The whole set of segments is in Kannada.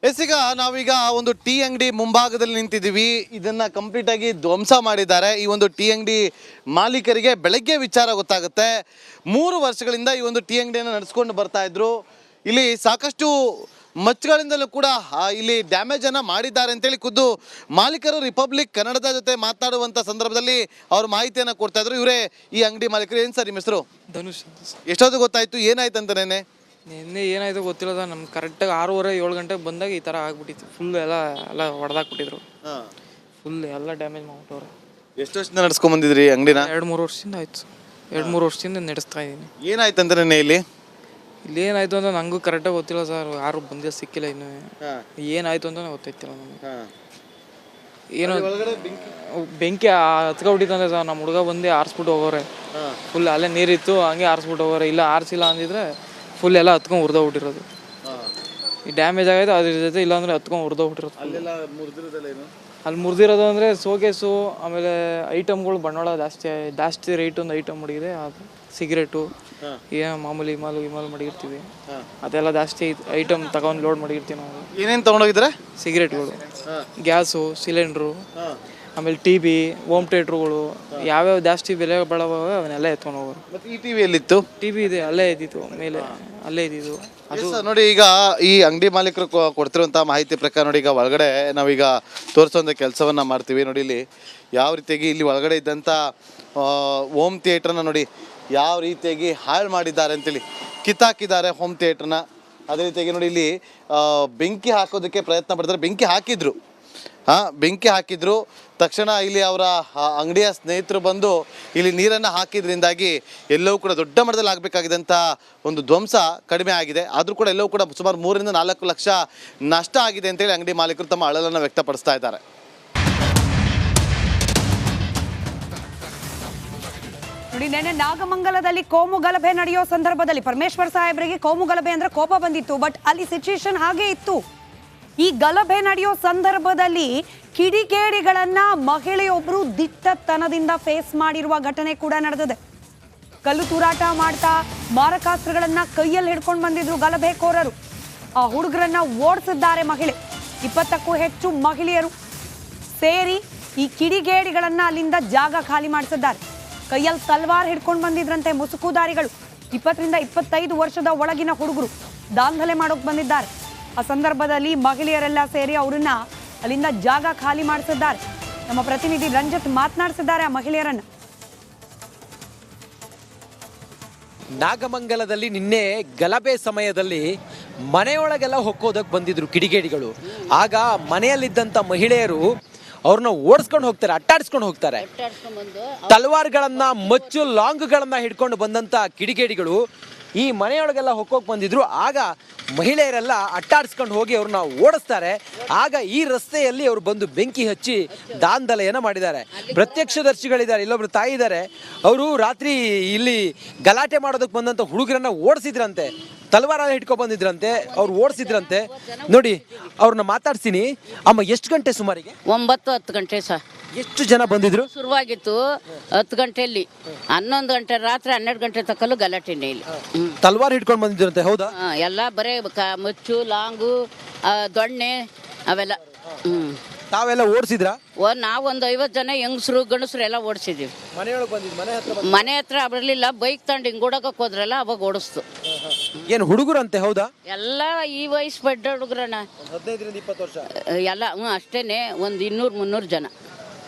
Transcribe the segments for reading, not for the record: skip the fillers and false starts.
ಈಗ ನಾವೀಗ ಒಂದು ಟೀ ಅಂಗಡಿ ಮುಂಭಾಗದಲ್ಲಿ ನಿಂತಿದ್ದೀವಿ. ಇದನ್ನ ಕಂಪ್ಲೀಟ್ ಆಗಿ ಧ್ವಂಸ ಮಾಡಿದ್ದಾರೆ. ಈ ಒಂದು ಟೀ ಅಂಗಡಿ ಮಾಲೀಕರಿಗೆ ಬೆಳಗ್ಗೆ ವಿಚಾರ ಗೊತ್ತಾಗುತ್ತೆ. 3 ವರ್ಷಗಳಿಂದ ಈ ಒಂದು ಟೀ ಅಂಗಡಿಯನ್ನು ನಡೆಸ್ಕೊಂಡು ಬರ್ತಾ ಇದ್ರು. ಇಲ್ಲಿ ಸಾಕಷ್ಟು ಮಚ್ಚಗಳಿಂದಲೂ ಕೂಡ ಇಲ್ಲಿ ಡ್ಯಾಮೇಜ್ ಅನ್ನ ಮಾಡಿದ್ದಾರೆ ಅಂತೇಳಿ ಖುದ್ದು ಮಾಲೀಕರು ರಿಪಬ್ಲಿಕ್ ಕನ್ನಡದ ಜೊತೆ ಮಾತನಾಡುವಂತ ಸಂದರ್ಭದಲ್ಲಿ ಅವರು ಮಾಹಿತಿಯನ್ನ ಕೊಡ್ತಾ ಇದ್ರು. ಇವರೇ ಈ ಅಂಗಡಿ ಮಾಲೀಕರು. ಏನ್ ಸರ್ ನಿಮ್ಮ ಹೆಸರು? ಧನುಷ್. ಎಷ್ಟೊತ್ತು ಗೊತ್ತಾಯ್ತು? ಏನಾಯ್ತು ಅಂತ ನಿನ್ನೆ ಏನಾಯ್ತು ಗೊತ್ತಿಲ್ಲ. ನಮ್ಗೆ ಕರೆಕ್ಟಾಗಿ 6:30-7 ಗಂಟೆಗೆ ಬಂದಾಗ ಈ ಥರ ಆಗ್ಬಿಟ್ಟಿತ್ತು. ಫುಲ್ ಎಲ್ಲ ಹೊಡೆದಾಕ್ಬಿಟ್ಟಿದ್ರು. ಫುಲ್ ಎಲ್ಲ ಡ್ಯಾಮೇಜ್ ಮಾಡ್ಬಿಟ್ಟವ್ರು. ಎಷ್ಟು ವರ್ಷದಿಂದ ನಡ್ಸ್ಕೊಂಡ್ ಬಂದಿದ್ರಿ ಅಂಗಡಿನ? 2-3 ವರ್ಷದಿಂದ ಆಯ್ತು. 2-3 ವರ್ಷದಿಂದ ನಡೆಸ್ತಾ ಇದ್ದೀನಿ. ಏನಾಯ್ತು ಅಂತ ಇಲ್ಲಿ ಏನಾಯ್ತು ಅಂತ ನಂಗೂ ಕರೆಕ್ಟಾಗಿ ಗೊತ್ತಿಲ್ಲ ಸರ್. ಯಾರು ಬಂದಿಲ್ಲ, ಸಿಕ್ಕಿಲ್ಲ ಇನ್ನೂ. ಏನಾಯ್ತು ಅಂತ ಗೊತ್ತಾಯ್ತಿಲ್ಲ ನಮಗೆ. ಏನೋ ಬೆಂಕಿ ಹತ್ಕೊಬಿಟ್ಟಿತ್ತಂದ್ರೆ ಸರ್. ನಮ್ಮ ಹುಡುಗ ಬಂದು ಆರಿಸ್ಬಿಟ್ಟು ಹೋಗೋರೆ. ಫುಲ್ ಅಲ್ಲೇ ನೀರಿತ್ತು, ಹಂಗೆ ಆರಿಸ್ಬಿಟ್ಟು ಹೋಗೋರೆ. ಇಲ್ಲ ಆರಿಸಿಲ್ಲ ಅಂದಿದ್ರೆ ಫುಲ್ ಎಲ್ಲ ಹತ್ಕೊಂಡು ಹುರಿದೋಗ್ಬಿಟ್ಟಿರೋದು. ಈ ಡ್ಯಾಮೇಜ್ ಆಗೈತೆ ಅದ್ರ ಜೊತೆ, ಇಲ್ಲಾಂದ್ರೆ ಹತ್ಕೊಂಡು ಹುರಿದೋಗ್ಬಿಟ್ಟಿರೋದು. ಅಲ್ಲಿ ಮುರಿದಿರೋದು ಅಂದರೆ ಸೋಕೇಸು, ಆಮೇಲೆ ಐಟಮ್ಗಳು ಬಂಡವಾಳ ಜಾಸ್ತಿ ರೇಟ್ ಒಂದು ಐಟಮ್ ಮಡಗಿದೆ. ಅದು ಸಿಗರೇಟು, ಏನೋ ಮಾಮೂಲಿ ಇಮಾಲು ಮಡಗಿರ್ತೀವಿ, ಅದೆಲ್ಲ ಜಾಸ್ತಿ ಐಟಮ್ ತಗೊಂಡು ಲೋಡ್ ಮಾಡಿರ್ತೀವಿ ನಾವು. ಏನೇನು ತೊಗೊಂಡೋಗಿದ್ರೆ? ಸಿಗರೇಟ್ಗಳು, ಗ್ಯಾಸು, ಸಿಲಿಂಡ್ರು, ಆಮೇಲೆ ಟಿ ವಿ, ಹೋಮ್ ಥಿಯೇಟ್ರುಗಳು, ಯಾವ್ಯಾವ ಜಾಸ್ತಿ ಬೆಲೆ ಬಾಳವ ಅವನ್ನೆಲ್ಲ ಎತ್ಕೊಂಡು ಹೋಗೋರು. ಮತ್ತೆ ಈ ಟಿವಿ ಎಲ್ಲಿತ್ತು? ಟಿವಿ ಇದೆ, ಅಲ್ಲೇ ಇದ್ದಿತ್ತು, ಮೇಲೆ ಅಲ್ಲೇ ಇದ್ದಿದ್ದು. ಅದು ನೋಡಿ, ಈಗ ಈ ಅಂಗಡಿ ಮಾಲೀಕರು ಕೊಡ್ತಿರುವಂಥ ಮಾಹಿತಿ ಪ್ರಕಾರ ನೋಡಿ, ಈಗ ಒಳಗಡೆ ನಾವೀಗ ತೋರಿಸುವಂಥ ಕೆಲಸವನ್ನ ಮಾಡ್ತೀವಿ. ನೋಡಿ ಇಲ್ಲಿ ಯಾವ ರೀತಿಯಾಗಿ ಇಲ್ಲಿ ಒಳಗಡೆ ಇದ್ದಂಥ ಹೋಮ್ ಥಿಯೇಟ್ರನ್ನ ನೋಡಿ ಯಾವ ರೀತಿಯಾಗಿ ಹಾಳು ಮಾಡಿದ್ದಾರೆ ಅಂತೇಳಿ ಕಿತ್ತಾಕಿದ್ದಾರೆ ಹೋಮ್ ಥಿಯೇಟ್ರನ್ನ. ಅದೇ ರೀತಿಯಾಗಿ ನೋಡಿ ಇಲ್ಲಿ ಬೆಂಕಿ ಹಾಕೋದಕ್ಕೆ ಪ್ರಯತ್ನ ಪಡ್ತಾರೆ. ಬೆಂಕಿ ಹಾಕಿದ್ರು. ತಕ್ಷಣ ಇಲ್ಲಿ ಅವರ ಅಂಗಡಿಯ ಸ್ನೇಹಿತರು ಬಂದು ಇಲ್ಲಿ ನೀರನ್ನು ಹಾಕಿದ್ರಿಂದಾಗಿ ಎಲ್ಲವೂ ಕೂಡ ದೊಡ್ಡ ಮಟ್ಟದಲ್ಲಿ ಆಗಬೇಕಾಗಿದ್ದಂಥ ಒಂದು ಧ್ವಂಸ ಕಡಿಮೆ ಆಗಿದೆ. ಆದರೂ ಕೂಡ ಎಲ್ಲವೂ ಕೂಡ ಸುಮಾರು 3-4 ಲಕ್ಷ ನಷ್ಟ ಆಗಿದೆ ಅಂತೇಳಿ ಅಂಗಡಿ ಮಾಲೀಕರು ತಮ್ಮ ಅಳಲನ್ನು ವ್ಯಕ್ತಪಡಿಸ್ತಾ ಇದ್ದಾರೆ. ನೋಡಿ, ನೆನ್ನೆ ನಾಗಮಂಗಲದಲ್ಲಿ ಕೋಮು ಗಲಭೆ ನಡೆಯೋ ಸಂದರ್ಭದಲ್ಲಿ ಪರಮೇಶ್ವರ್ ಸಾಹೇಬರಿಗೆ ಕೋಮು ಗಲಭೆ ಅಂದ್ರೆ ಕೋಪ ಬಂದಿತ್ತು. ಬಟ್ ಅಲ್ಲಿ ಸಿಚುಯೇಷನ್ ಹಾಗೆ ಇತ್ತು. ಈ ಗಲಭೆ ನಡೆಯೋ ಸಂದರ್ಭದಲ್ಲಿ ಕಿಡಿಗೇಡಿಗಳನ್ನ ಮಹಿಳೆಯೊಬ್ಬರು ದಿಟ್ಟತನದಿಂದ ಫೇಸ್ ಮಾಡಿರುವ ಘಟನೆ ಕೂಡ ನಡೆದಿದೆ. ಕಲ್ಲು ತೂರಾಟ ಮಾಡ್ತಾ ಮಾರಕಾಸ್ತ್ರಗಳನ್ನ ಕೈಯಲ್ಲಿ ಹಿಡ್ಕೊಂಡು ಬಂದಿದ್ರು ಗಲಭೆಕೋರರು. ಆ ಹುಡುಗರನ್ನ ಓಡಿಸಿದ್ದಾರೆ ಮಹಿಳೆ. 20ಕ್ಕೂ ಹೆಚ್ಚು ಮಹಿಳೆಯರು ಸೇರಿ ಈ ಕಿಡಿಗೇಡಿಗಳನ್ನ ಅಲ್ಲಿಂದ ಜಾಗ ಖಾಲಿ ಮಾಡಿಸಿದ್ದಾರೆ. ಕೈಯಲ್ಲಿ ತಲ್ವಾರ್ ಹಿಡ್ಕೊಂಡು ಬಂದಿದ್ರಂತೆ ಮುಸುಕುದಾರಿಗಳು. 20-25 ವರ್ಷದ ಒಳಗಿನ ಹುಡುಗರು ದಾಂಧಲೆ ಮಾಡೋಕ್ ಬಂದಿದ್ದಾರೆ. ಆ ಸಂದರ್ಭದಲ್ಲಿ ಮಹಿಳೆಯರೆಲ್ಲ ಸೇರಿ ಅವರನ್ನ ಅಲ್ಲಿಂದ ಜಾಗ ಖಾಲಿ ಮಾಡಿಸಿದ್ದಾರೆ. ನಮ್ಮ ಪ್ರತಿನಿಧಿ ರಂಜಿತ್ ಮಾತನಾಡಿಸಿದ್ದಾರೆ ಆ ಮಹಿಳೆಯರನ್ನ. ನಾಗಮಂಗಲದಲ್ಲಿ ನಿನ್ನೆ ಗಲಭೆ ಸಮಯದಲ್ಲಿ ಮನೆಯೊಳಗೆಲ್ಲ ಹೊಕ್ಕೋದಕ್ಕೆ ಬಂದಿದ್ರು ಕಿಡಿಗೇಡಿಗಳು. ಆಗ ಮನೆಯಲ್ಲಿದ್ದಂಥ ಮಹಿಳೆಯರು ಅವ್ರನ್ನ ಓಡಿಸ್ಕೊಂಡು ಹೋಗ್ತಾರೆ, ಅಟ್ಟಾಡಿಸ್ಕೊಂಡು ಹೋಗ್ತಾರೆ. ತಲವಾರ್ಗಳನ್ನ, ಮಚ್ಚು ಲಾಂಗ್ಗಳನ್ನ ಹಿಡ್ಕೊಂಡು ಬಂದಂತ ಕಿಡಿಗೇಡಿಗಳು ಈ ಮನೆಯೊಳಗೆಲ್ಲ ಹೊಕ್ಕೋಕ್ ಬಂದಿದ್ರು. ಆಗ ಮಹಿಳೆಯರೆಲ್ಲ ಅಟ್ಟಾಡಿಸ್ಕೊಂಡು ಹೋಗಿ ಅವ್ರನ್ನ ಓಡಿಸ್ತಾರೆ. ಆಗ ಈ ರಸ್ತೆಯಲ್ಲಿ ಅವರು ಬಂದು ಬೆಂಕಿ ಹಚ್ಚಿ ದಾಂಧಲೆಯನ್ನ ಮಾಡಿದ್ದಾರೆ. ಪ್ರತ್ಯಕ್ಷದರ್ಶಿಗಳಿದ್ದಾರೆ. ಇಲ್ಲೊಬ್ರು ತಾಯಿ ಇದ್ದಾರೆ. ಅವರು ರಾತ್ರಿ ಇಲ್ಲಿ ಗಲಾಟೆ ಮಾಡೋದಕ್ಕೆ ಬಂದಂತ ಹುಡುಗರನ್ನ ಓಡಿಸಿದ್ರಂತೆ, ತಲವಾರ ಹಿಡ್ಕೊ ಬಂದಿದ್ರಂತೆ, ಅವ್ರು ಓಡಿಸಿದ್ರಂತೆ. ನೋಡಿ, ಅವ್ರನ್ನ ಮಾತಾಡ್ತೀನಿ. ಅಮ್ಮ, ಎಷ್ಟು ಗಂಟೆ ಸುಮಾರಿಗೆ? 9-10 ಗಂಟೆ ಸರ್. ಎಷ್ಟು ಜನ ಬಂದಿದ್ರು? ಶುರುವಾಗಿತ್ತು 10 ಗಂಟೆಯಲ್ಲಿ. 11 ಗಂಟೆ ರಾತ್ರಿ 12 ಗಂಟೆ ತಕ್ಕಲು ಗಲಾಟೆನೇ ಇಲ್ಲ. ತಲವಾರ್ ಹಿಡ್ಕೊಂಡು ಬಂದಿದ್ರಂತೆ. ಹೌದಾ? ಎಲ್ಲ ಬರೇ ಮಚ್ಚು, ಲಾಂಗು, ದೊಣ್ಣೆ ಅವೆಲ್ಲ. ತಾವೆಲ್ಲ ಓಡಿಸಿದ್ರ? ನಾವೊಂದು 50 ಜನ ಹೆಂಗಸರು ಗಂಡಸರು ಎಲ್ಲ ಓಡಿಸಿದೀವಿ. ಮನೆ ಹತ್ರ ಬರಲಿಲ್ಲ. ಬೈಕ್ ತಗೊಂಡು ಹಿಂಗ್ ಓಡಕಕ್ಕೆ ಹೋದ್ರಲ್ಲ, ಅವಾಗ ಓಡಿಸ್ತು. ಏನು ಹುಡುಗರಂತೆ? ಹೌದಾ? ಎಲ್ಲ ಈ ವಯಸ್ಸು ಪಡ್ಡ ಹುಡುಗರನ್ನ, 15-20 ವರ್ಷ ಎಲ್ಲ. ಅಷ್ಟೇನೆ. ಒಂದು 200-300 ಜನ.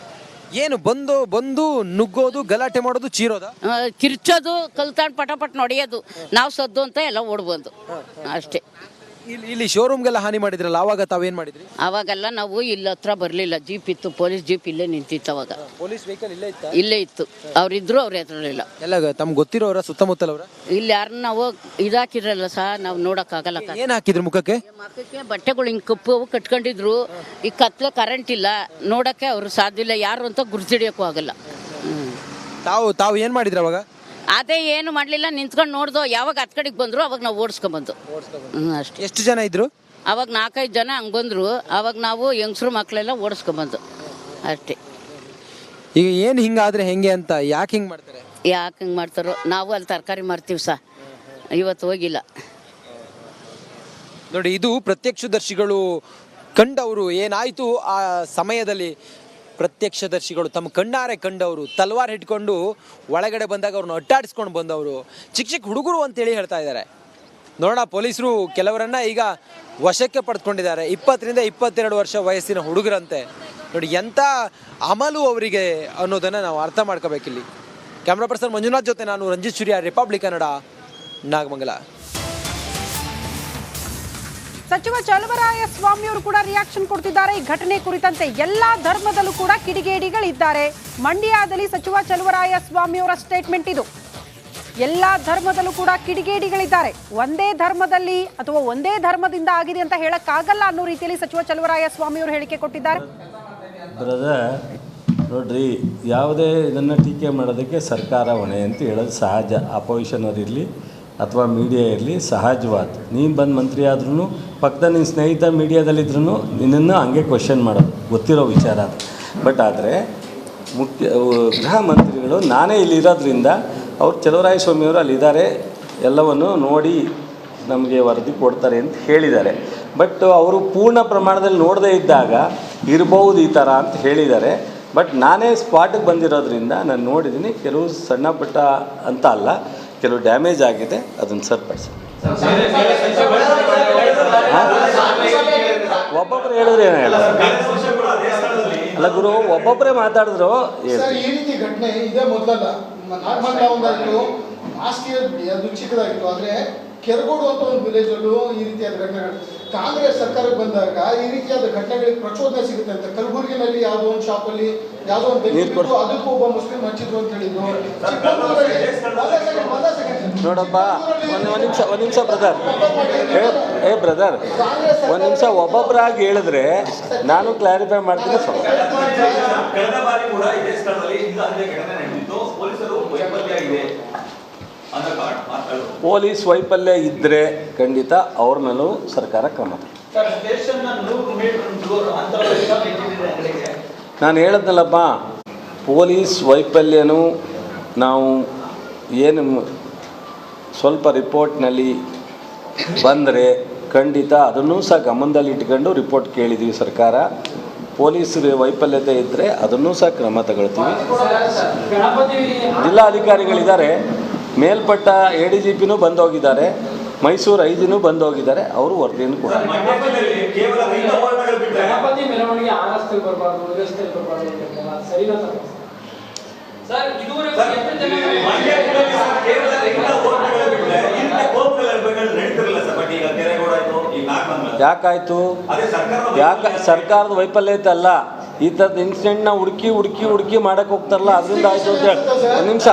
ಏನು ಬಂದು ನುಗ್ಗೋದು, ಗಲಾಟೆ ಮಾಡೋದು, ಚೀರೋದ, ಕಿರ್ಚೋದು, ಕಲ್ತಾಂಡ್ ಪಟ ಹೊಡೆಯೋದು, ನಾವು ಸದ್ದು ಅಂತ ಎಲ್ಲ ಓಡ್ಬೋದು ಅಷ್ಟೇ. ಇಲ್ಲಿ ಶೋರೂಮ್ಗೆಲ್ಲ ಹಾನಿ ಮಾಡಿದ್ರಲ್ಲ, ಅವಾಗ ತಾವೇನ್ ಮಾಡಿದ್ರಿ? ಅವಾಗೆಲ್ಲ ನಾವು ಇಲ್ಲಿ ಹತ್ರ ಬರ್ಲಿಲ್ಲ. ಜೀಪ್ ಇತ್ತು, ಪೊಲೀಸ್ ಜೀಪ್ ಇಲ್ಲೇ ನಿಂತಿತ್ತು. ಅವಾಗ ಪೊಲೀಸ್ ವೆಹಿಕಲ್ ಇಲ್ಲೇ ಇತ್ತು. ಅವ್ರಿದ್ರು, ಅವ್ರ ಎದುರಲಿಲ್ಲ. ಎಲ್ಲ ತಮ್ಗೆ ಗೊತ್ತಿರೋರ ಸುತ್ತಮುತ್ತಲವ್ರ? ಇಲ್ಲಿ ಯಾರನ್ನ ನಾವು ಇದಾಕಿರಲ್ಲ ಸಹ, ನಾವು ನೋಡಕ್ ಆಗಲ್ಲ. ಏನ್ ಹಾಕಿದ್ರು ಮುಖಕ್ಕೆ? ಬಟ್ಟೆಗಳು ಹಿಂಗ್ ಕಪ್ಪು ಕಟ್ಕೊಂಡಿದ್ರು. ಈ ಕತ್ಲೆ ಕರೆಂಟ್ ಇಲ್ಲ, ನೋಡಕ್ಕೆ ಅವ್ರು ಸಾಧ್ಯ ಇಲ್ಲ. ಯಾರು ಅಂತ ಗುರ್ತಿಡಿಯಕ್ಕೂ ಆಗಲ್ಲ. ತಾವು ಏನ್ ಮಾಡಿದ್ರಿ ಅವಾಗ? ಅದೇ ಏನು ಮಾಡ್ಲಿಲ್ಲ, ನಿಂತ್ಕೊಂಡು ನೋಡ್ದು. ಯಾವಾಗ ಹತ್ ಕಡೆಗೆ ಬಂದ್ರು ಅವಾಗ ನಾವು ಓಡಿಸ್ಕೊಂಡ್ಬಂದು ಅಷ್ಟೇ. ಎಷ್ಟು ಜನ ಇದ್ರು ಅವಾಗ? 4-5 ಜನ ಹಂಗ್ ಬಂದ್ರು. ಅವಾಗ ನಾವು ಹೆಂಗಸರು ಮಕ್ಕಳೆಲ್ಲ ಓಡಿಸ್ಕೊಂಡ್ಬಂದು ಅಷ್ಟೇ. ಈಗ ಏನ್ ಹಿಂಗಾದ್ರೆ ಹೆಂಗೆ ಅಂತ? ಯಾಕೆ ಹಿಂಗ್ ಮಾಡ್ತಾರೆ? ಯಾಕೆ ಹಿಂಗೆ ಮಾಡ್ತಾರೋ? ನಾವು ಅಲ್ಲಿ ತರಕಾರಿ ಮಾರ್ತೀವಿ ಸಹ. ಇವತ್ತು ಹೋಗಿಲ್ಲ. ನೋಡಿ, ಇದು ಪ್ರತ್ಯಕ್ಷದರ್ಶಿಗಳು ಕಂಡವರು, ಏನಾಯಿತು ಆ ಸಮಯದಲ್ಲಿ ಪ್ರತ್ಯಕ್ಷದರ್ಶಿಗಳು ತಮ್ಮ ಕಣ್ಣಾರೆ ಕಂಡವರು, ತಲ್ವಾರ್ ಹಿಡ್ಕೊಂಡು ಒಳಗಡೆ ಬಂದಾಗ ಅವ್ರನ್ನ ಅಟ್ಟಾಡಿಸ್ಕೊಂಡು ಬಂದವರು, ಚಿಕ್ಕ ಚಿಕ್ಕ ಹುಡುಗರು ಅಂತೇಳಿ ಹೇಳ್ತಾ ಇದ್ದಾರೆ. ನೋಡೋಣ, ಪೊಲೀಸರು ಕೆಲವರನ್ನ ಈಗ ವಶಕ್ಕೆ ಪಡೆದುಕೊಂಡಿದ್ದಾರೆ. 20ರಿಂದ 22 ವರ್ಷ ವಯಸ್ಸಿನ ಹುಡುಗರಂತೆ. ನೋಡಿ, ಎಂಥ ಅಮಲು ಅವರಿಗೆ ಅನ್ನೋದನ್ನು ನಾವು ಅರ್ಥ ಮಾಡ್ಕೋಬೇಕಿಲ್ಲಿ. ಕ್ಯಾಮ್ರಾ ಪರ್ಸನ್ ಮಂಜುನಾಥ್ ಜೊತೆ ನಾನು ರಂಜಿತ್ ಸೂರ್ಯ, ರಿಪಬ್ಲಿಕ್ ಕನ್ನಡ, ನಾಗಮಂಗಲ. ಸಚಿವ ಚಲುವರಾಯ ಸ್ವಾಮಿ ಅವರು ಕೂಡ ರಿಯಾಕ್ಷನ್ ಕೊಡ್ತಿದ್ದಾರೆ ಈ ಘಟನೆ ಕುರಿತಂತೆ. ಎಲ್ಲಾ ಧರ್ಮದಲ್ಲೂ ಕೂಡ ಕಿಡಿಗೇಡಿಗಳಿದ್ದಾರೆ. ಮಂಡ್ಯದಲ್ಲಿ ಸಚಿವ ಚಲುವರಾಯ ಸ್ವಾಮಿ ಅವರ ಸ್ಟೇಟ್ಮೆಂಟ್ ಇದು. ಎಲ್ಲಾ ಧರ್ಮದಲ್ಲೂ ಕೂಡ ಕಿಡಿಗೇಡಿಗಳಿದ್ದಾರೆ. ಒಂದೇ ಧರ್ಮದಲ್ಲಿ ಅಥವಾ ಒಂದೇ ಧರ್ಮದಿಂದ ಆಗಿದೆ ಅಂತ ಹೇಳಕ್ಕಾಗಲ್ಲ ಅನ್ನೋ ರೀತಿಯಲ್ಲಿ ಸಚಿವ ಚಲುವರಾಯ ಸ್ವಾಮಿ ಅವರು ಹೇಳಿಕೆ ಕೊಟ್ಟಿದ್ದಾರೆ. ಬ್ರದರ್, ನೋಡ್ರಿ, ಯಾವುದೇ ಇದನ್ನು ಟೀಕೆ ಮಾಡೋದಕ್ಕೆ ಸರ್ಕಾರ ಹೊಣೆ ಅಂತ ಹೇಳೋದು ಸಹಜ. ಅಪೋಸಿಷನ್ ಅವರಿರಲಿ ಅಥವಾ ಮೀಡಿಯಾ ಇರಲಿ, ಸಹಜವಾದ. ನೀನು ಬಂದು ಮಂತ್ರಿ ಆದ್ರೂ ಪಕ್ಕದ ನಿನ್ನ ಸ್ನೇಹಿತ ಮೀಡಿಯಾದಲ್ಲಿದ್ರೂ ನಿನ್ನನ್ನು ಹಂಗೆ ಕ್ವಶನ್ ಮಾಡೋದು ಗೊತ್ತಿರೋ ವಿಚಾರ ಅದು. ಬಟ್ ಆದರೆ ಗೃಹ ಮಂತ್ರಿಗಳು ನಾನೇ ಇಲ್ಲಿರೋದ್ರಿಂದ ಅವ್ರು ಚಲುವರಾಯ ಸ್ವಾಮಿಯವರು ಅಲ್ಲಿದ್ದಾರೆ, ಎಲ್ಲವನ್ನು ನೋಡಿ ನಮಗೆ ವರದಿ ಕೊಡ್ತಾರೆ ಅಂತ ಹೇಳಿದ್ದಾರೆ. ಬಟ್ ಅವರು ಪೂರ್ಣ ಪ್ರಮಾಣದಲ್ಲಿ ನೋಡದೇ ಇದ್ದಾಗ ಇರ್ಬೋದು ಈ ಥರ ಅಂತ ಹೇಳಿದ್ದಾರೆ. ಬಟ್ ನಾನೇ ಸ್ಪಾಟಿಗೆ ಬಂದಿರೋದ್ರಿಂದ ನಾನು ನೋಡಿದ್ದೀನಿ. ಕೆಲವು ಸಣ್ಣ ಪುಟ್ಟ ಅಂತ ಅಲ್ಲ, ಕೆಲವು ಡ್ಯಾಮೇಜ್ ಆಗಿದೆ, ಅದನ್ನು ಸರಿಪಡಿಸಿ. ಒಬ್ಬೊಬ್ಬರು ಹೇಳಿದ್ರೆ ಏನು ಹೇಳ ಅಲ್ಲ ಗುರು, ಒಬ್ಬೊಬ್ಬರೇ ಮಾತಾಡಿದ್ರು. ಈ ರೀತಿ ಘಟನೆ ಇದೇ ಮೊದಲಲ್ಲ. ನಾಗಮಂಗಲ ಒಂದಾಯಿತು, ಮಾಸ್ಕಿ ಅದು ಚಿಕ್ಕದಾಗಿತ್ತು. ಆದರೆ ಕೆರಗೋಡು ಅಂತ ಒಂದು ವಿಲೇಜಲ್ಲೂ ಈ ರೀತಿಯಾದ ಘಟನೆಗಳು ಕಾಂಗ್ರೆಸ್ ಸರ್ಕಾರಕ್ಕೆ ಬಂದಾಗ ಈ ರೀತಿಯಾದ ಘಟನೆಗಳಿಗೆ ಪ್ರಚೋದನೆ ಸಿಗುತ್ತೆ ಅಂತ. ಕಲಬುರಗಿನಲ್ಲಿ ಯಾವುದೋ ಒಂದು ಶಾಪಲ್ಲಿ ಯಾವುದೋ ಒಂದು ಬೆಂಕಿತ್ತು, ಅದಕ್ಕೂ ಒಬ್ಬ ಮುಸ್ಲಿಂ ಹಚ್ಚಿದ್ರು ಅಂತ ಹೇಳಿದ್ರು. ನೋಡಪ್ಪ, ಒಂದು ನಿಮಿಷ ಬ್ರದರ್, ಬ್ರದರ್ ಒಂದು ನಿಮಿಷ. ಒಬ್ಬೊಬ್ಬರಾಗಿ ಹೇಳಿದ್ರೆ ನಾನು ಕ್ಲಾರಿಫೈ ಮಾಡ್ತೀನಿ. ಕಳೆದ ಬಾರಿ ಕೂಡ ಇದೇ ಸ್ಥಳದಲ್ಲಿ ಘಟನೆ ನಡೆದಿತ್ತು. ಪೊಲೀಸರು ವೈಫಲ್ಯ ಪೊಲೀಸ್ ವೈಫಲ್ಯ ಇದ್ದರೆ ಖಂಡಿತ ಅವ್ರ ಮೇಲೂ ಸರ್ಕಾರ ಕ್ರಮ. ನಾನು ಹೇಳಿದ್ನಲ್ಲಪ್ಪ, ಪೊಲೀಸ್ ವೈಫಲ್ಯನೂ ನಾವು ಏನು ಸ್ವಲ್ಪ ರಿಪೋರ್ಟ್ನಲ್ಲಿ ಬಂದರೆ ಖಂಡಿತ ಅದನ್ನೂ ಸಹ ಗಮನದಲ್ಲಿ ಇಟ್ಕೊಂಡು ರಿಪೋರ್ಟ್ ಕೇಳಿದ್ದೀವಿ. ಸರ್ಕಾರ ಪೊಲೀಸ್ ವೈಫಲ್ಯತೆ ಇದ್ದರೆ ಅದನ್ನೂ ಸಹ ಕ್ರಮ ತಗೊಳ್ತೀವಿ. ಜಿಲ್ಲಾಧಿಕಾರಿಗಳಿದ್ದಾರೆ, ಮೇಲ್ಪಟ್ಟ ADGPನೂ ಬಂದೋಗಿದ್ದಾರೆ, ಮೈಸೂರು ಐಜಿನೂ ಬಂದೋಗಿದ್ದಾರೆ. ಅವರು ವರದಿಯನ್ನು ಕೂಡ ಯಾಕಾಯ್ತು? ಸರ್ಕಾರದ ವೈಫಲ್ಯತೆ ಅಲ್ಲ, ಈ ಥರದ ಇನ್ಸಿಡೆಂಟ್ನ ಹುಡುಕಿ ಮಾಡಕ್ಕೆ ಹೋಗ್ತಾರಲ್ಲ, ಅದರಿಂದ ಆಯ್ತು ಅಂತ ಹೇಳಿ. ಒಂದು ನಿಮಿಷ.